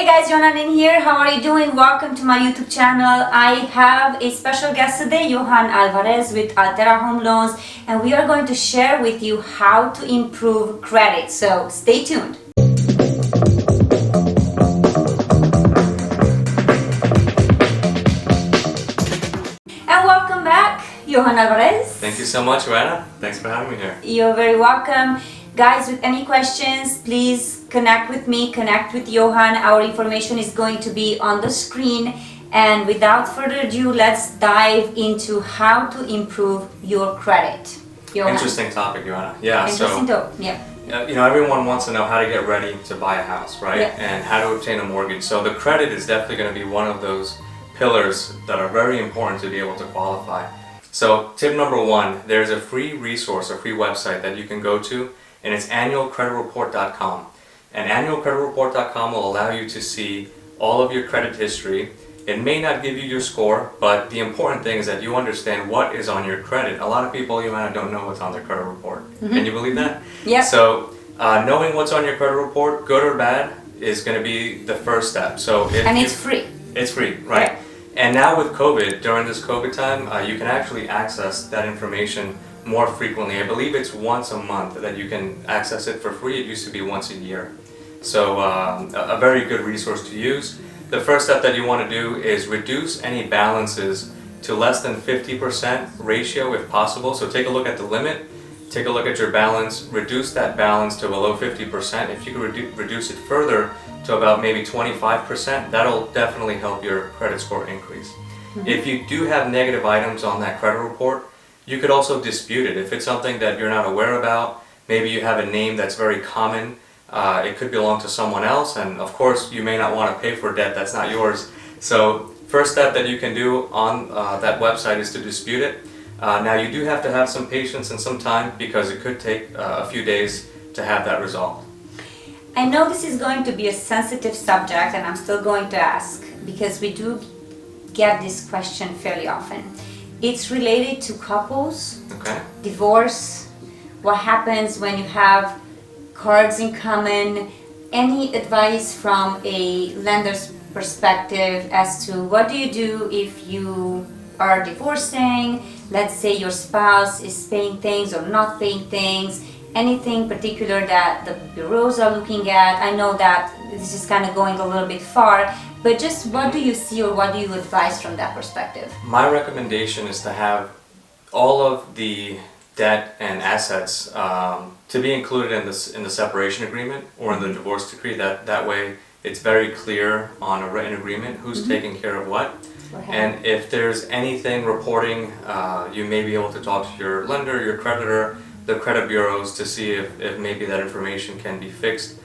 guys, Yoana Nin here. How are you doing? Welcome to my YouTube channel. I have a special guest today, Johan Alvarez with Altera Home Loans, and we are going to share with you how to improve credit. So stay tuned. And welcome back, Johan Alvarez. Thank you so much, Yoana. Thanks for having me here. You're very welcome. Guys, with any questions, please connect with me, connect with Johan. Our information is going to be on the screen. And without further ado, let's dive into how to improve your credit. Johan. Interesting topic, Yoana. Yeah. Everyone wants to know how to get ready to buy a house, right? Yeah. And how to obtain a mortgage. So the credit is definitely going to be one of those pillars that are very important to be able to qualify. So tip number one, there's a free resource, a free website that you can go to, and it's annualcreditreport.com. And annualcreditreport.com will allow you to see all of your credit history. It may not give you your score, but the important thing is that you understand what is on your credit. A lot of people, Yoana, don't know what's on their credit report. Mm-hmm. Can you believe that? Yeah. So knowing what's on your credit report, good or bad, is going to be the first step. So it's free. It's free, right? Yeah. And now with COVID, during this COVID time, you can actually access that information more frequently. I believe it's once a month that you can access it for free. It used to be once a year. So a very good resource to use. The first step that you want to do is reduce any balances to less than 50% ratio if possible. So take a look at the limit, take a look at your balance, reduce that balance to below 50%. If you could reduce it further to about maybe 25%, that'll definitely help your credit score increase. Mm-hmm. If you do have negative items on that credit report, you could also dispute it. If it's something that you're not aware about, maybe you have a name that's very common, it could belong to someone else, and of course you may not want to pay for debt that's not yours. So first step that you can do on that website is to dispute it. Now you do have to have some patience and some time because it could take a few days to have that resolved. I know this is going to be a sensitive subject, and I'm still going to ask because we do get this question fairly often. It's related to couples, okay. Divorce, what happens when you have cards in common, any advice from a lender's perspective as to what do you do if you are divorcing, let's say your spouse is paying things or not paying things, anything particular that the bureaus are looking at. I know that this is kind of going a little bit far, but just what do you see or what do you advise from that perspective? My recommendation is to have all of the debt and assets to be included in the separation agreement or in the divorce decree. That way it's very clear on a written agreement who's mm-hmm. taking care of what. And if there's anything reporting, you may be able to talk to your lender, your creditor, the credit bureaus to see if maybe that information can be fixed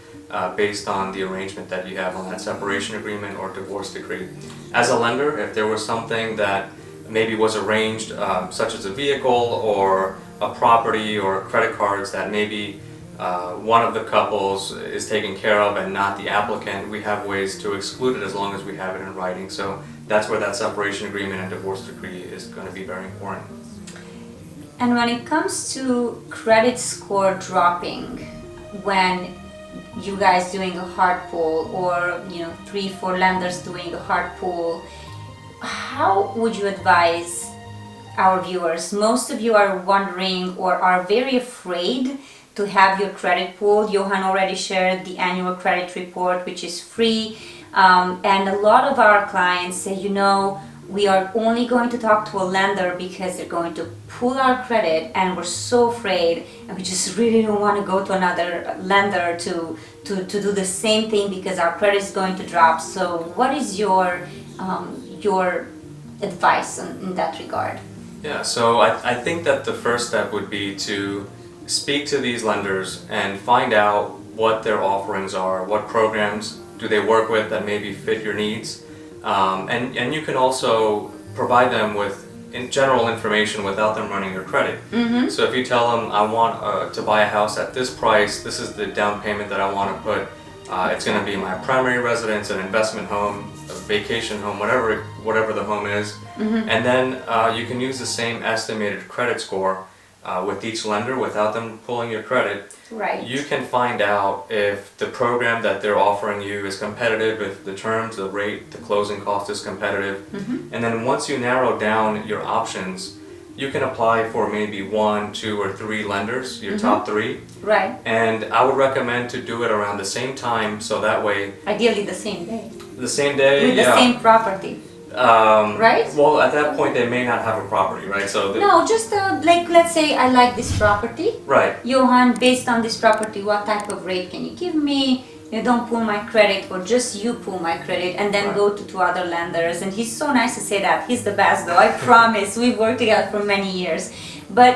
based on the arrangement that you have on that separation agreement or divorce decree. As a lender, if there was something that maybe was arranged, such as a vehicle or a property or credit cards that maybe one of the couples is taken care of and not the applicant, we have ways to exclude it as long as we have it in writing. So that's where that separation agreement and divorce decree is going to be very important. And when it comes to credit score dropping, when you guys doing a hard pull or 3-4 lenders doing a hard pull, how would you advise our viewers? Most of you are wondering or are very afraid to have your credit pulled. Johan already shared the annual credit report, which is free, and a lot of our clients say, we are only going to talk to a lender because they're going to pull our credit, and we're so afraid, and we just really don't want to go to another lender to do the same thing because our credit is going to drop. So what is your advice in that regard? Yeah, so I think that the first step would be to speak to these lenders and find out what their offerings are, what programs do they work with that maybe fit your needs. And you can also provide them with general information without them running your credit. Mm-hmm. So if you tell them, I want to buy a house at this price, this is the down payment that I want to put, it's going to be my primary residence, an investment home, a vacation home, whatever the home is. Mm-hmm. And then you can use the same estimated credit score with each lender without them pulling your credit. Right. You can find out if the program that they're offering you is competitive, if the terms, the rate, the closing cost is competitive. Mm-hmm. And then once you narrow down your options, you can apply for maybe 1, 2, or 3 lenders, your top 3. Right. And I would recommend to do it around the same time, so that way, Ideally the same day. the same day, With the same property. Right? Well, at that point, they may not have a property, right? So No, just like let's say I like this property. right. Johan, based on this property, what type of rate can you give me? You don't pull my credit, or just you pull my credit, and then Right. go to 2 other lenders. And he's so nice to say that. He's the best, though. I promise. We've worked together for many years. But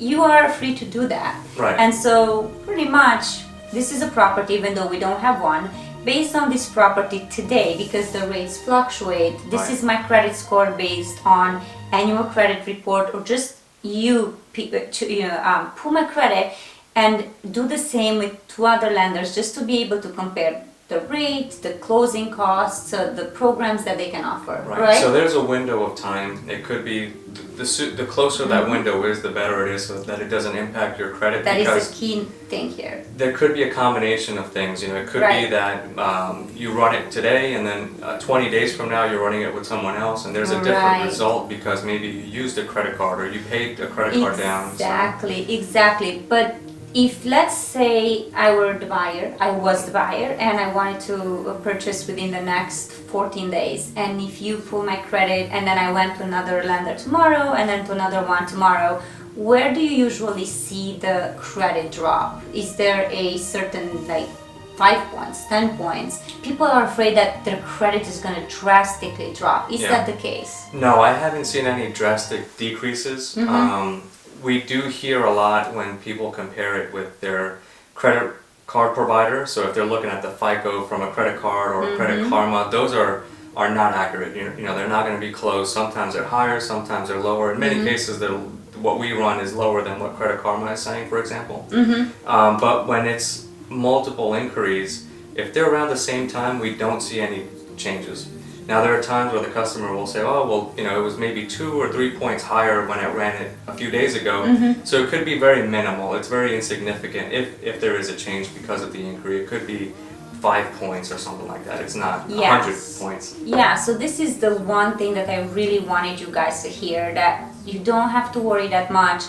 you are free to do that. Right. And so, pretty much, this is a property, even though we don't have one. Based on this property today, because the rates fluctuate, this Right. is my credit score based on annual credit report, or just pull my credit and do the same with 2 other lenders, just to be able to compare the rate, the closing costs, the programs that they can offer. Right? So there's a window of time. It could be the closer that window is, the better it is, so that it doesn't impact your credit. That because is the key thing here. there could be a combination of things. It could be Right. that you run it today, and then 20 days from now you're running it with someone else, and there's a different Right. result because maybe you used a credit card or you paid a credit card down. So. Exactly. But if, let's say, I was the buyer, and I wanted to purchase within the next 14 days, and if you pull my credit, and then I went to another lender tomorrow, and then to another one tomorrow, where do you usually see the credit drop? Is there a certain, like, 5 points, 10 points? People are afraid that their credit is going to drastically drop. Is that the case? No, I haven't seen any drastic decreases. We do hear a lot when people compare it with their credit card provider. So if they're looking at the FICO from a credit card or Credit Karma, those are not accurate. They're not going to be close. Sometimes they're higher, sometimes they're lower. In many cases, what we run is lower than what Credit Karma is saying, for example. But when it's multiple inquiries, if they're around the same time, we don't see any changes. Now there are times where the customer will say, oh, well, it was maybe 2 or 3 points higher when I ran it a few days ago. So it could be very minimal. It's very insignificant if there is a change because of the inquiry. It could be 5 points or something like that. It's not 100 points. Yeah, so this is the one thing that I really wanted you guys to hear, that you don't have to worry that much.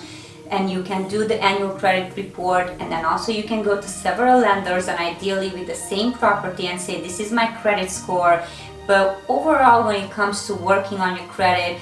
And you can do the annual credit report, and then also you can go to several lenders, and ideally with the same property, and say, this is my credit score. But overall, when it comes to working on your credit,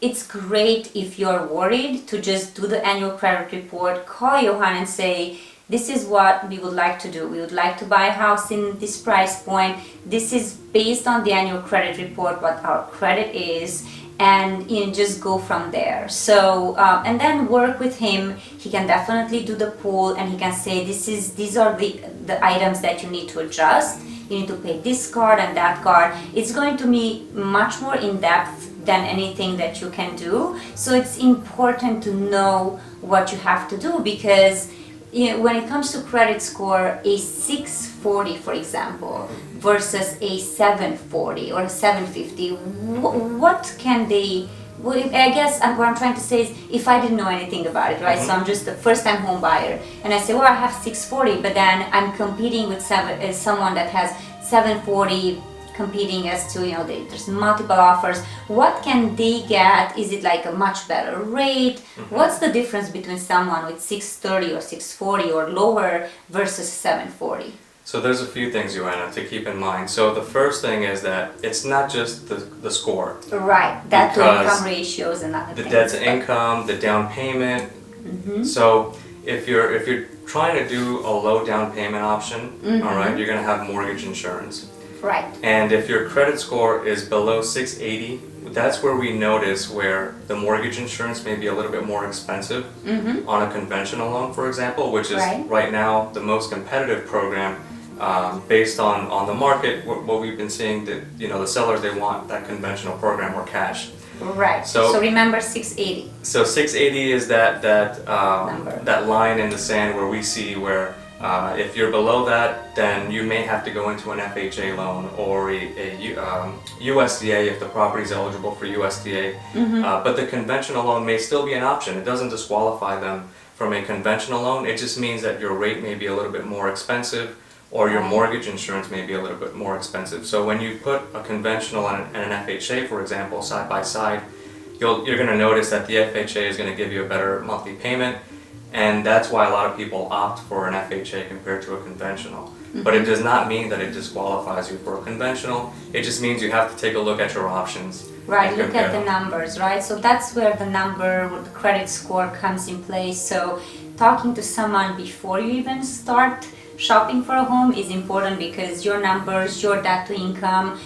it's great if you're worried to just do the annual credit report, call Johan and say, this is what we would like to do. We would like to buy a house in this price point. This is based on the annual credit report, what our credit is, and just go from there. So and then work with him. He can definitely do the pool, and he can say, these are the items that you need to adjust. You need to pay this card and that card. It's going to be much more in depth than anything that you can do. So it's important to know what you have to do, because when it comes to credit score, a 640, for example, versus a 740 or a 750, what can they? Well, I guess what I'm trying to say is, if I didn't know anything about it, right? So I'm just a first-time home buyer, and I say, well, I have 640, but then I'm competing with someone that has 740, competing as to, there's multiple offers. What can they get? Is it like a much better rate? What's the difference between someone with 630 or 640 or lower versus 740? So there's a few things, Joanna, to keep in mind. So the first thing is that it's not just the score. Right, debt to income ratios and other things. The debt to income, the down payment. So if you're trying to do a low down payment option, all right, you're going to have mortgage insurance. Right. And if your credit score is below 680, that's where we notice where the mortgage insurance may be a little bit more expensive on a conventional loan, for example, which is right now the most competitive program. Based on the market, what we've been seeing, that the sellers, they want that conventional program or cash. Right. So remember 680. So 680 is that line in the sand where we see where If you're below that, then you may have to go into an FHA loan or USDA if the property is eligible for USDA. But the conventional loan may still be an option. It doesn't disqualify them from a conventional loan. It just means that your rate may be a little bit more expensive, or your mortgage insurance may be a little bit more expensive. So when you put a conventional and an FHA, for example, side by side, you're going to notice that the FHA is going to give you a better monthly payment, and that's why a lot of people opt for an FHA compared to a conventional. But it does not mean that it disqualifies you for a conventional. It just means you have to take a look at your options. Right, look at the numbers, right? So that's where the number, the credit score comes in place. So talking to someone before you even start shopping for a home is important, because your numbers, your debt to income,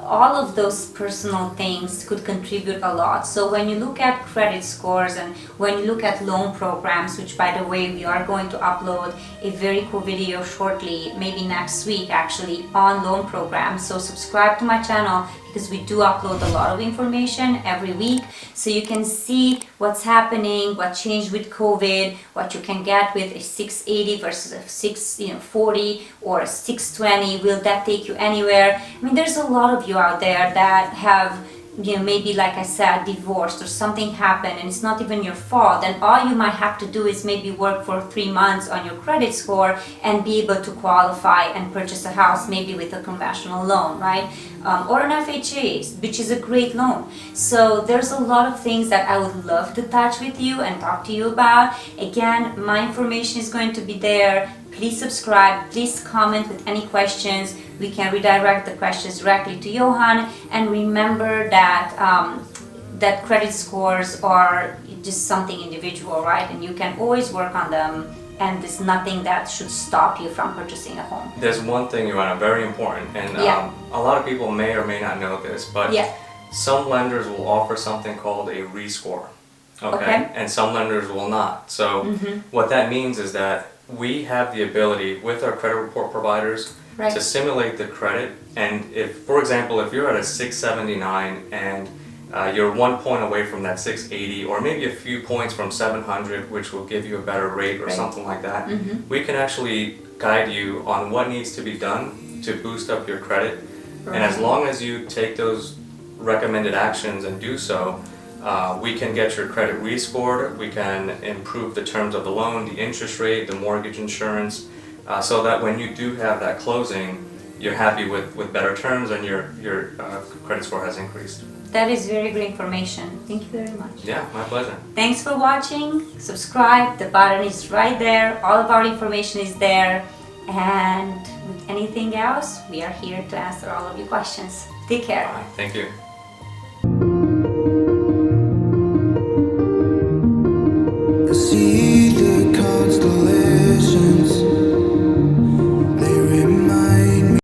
all of those personal things could contribute a lot. So when you look at credit scores and when you look at loan programs, which by the way, we are going to upload a very cool video shortly, maybe next week actually, on loan programs. So subscribe to my channel, because we do upload a lot of information every week, so you can see what's happening, what changed with COVID, what you can get with a 680 versus a 640 or a 620. Will that take you anywhere? I mean, there's a lot of you out there that have, maybe like I said, divorced or something happened and it's not even your fault, and all you might have to do is maybe work for 3 months on your credit score and be able to qualify and purchase a house, maybe with a conventional loan, right? Or an FHA, which is a great loan. So there's a lot of things that I would love to touch with you and talk to you about. Again, my information is going to be there. Please subscribe, please comment with any questions. We can redirect the questions directly to Johan, and remember that that credit scores are just something individual, right? And you can always work on them, and there's nothing that should stop you from purchasing a home. There's one thing, Yoana, very important, and a lot of people may or may not know this, but some lenders will offer something called a rescore, okay? And some lenders will not. So what that means is that we have the ability with our credit report providers to simulate the credit, and if, for example, if you're at a 679 and you're 1 point away from that 680, or maybe a few points from 700, which will give you a better rate or something like that, we can actually guide you on what needs to be done to boost up your credit. And as long as you take those recommended actions and do so, we can get your credit rescored, we can improve the terms of the loan, the interest rate, the mortgage insurance, so that when you do have that closing, you're happy with better terms and your credit score has increased. That is very great information. Thank you very much. Yeah, my pleasure. Thanks for watching. Subscribe. The button is right there. All of our information is there. And with anything else, we are here to answer all of your questions. Take care. Bye. Thank you.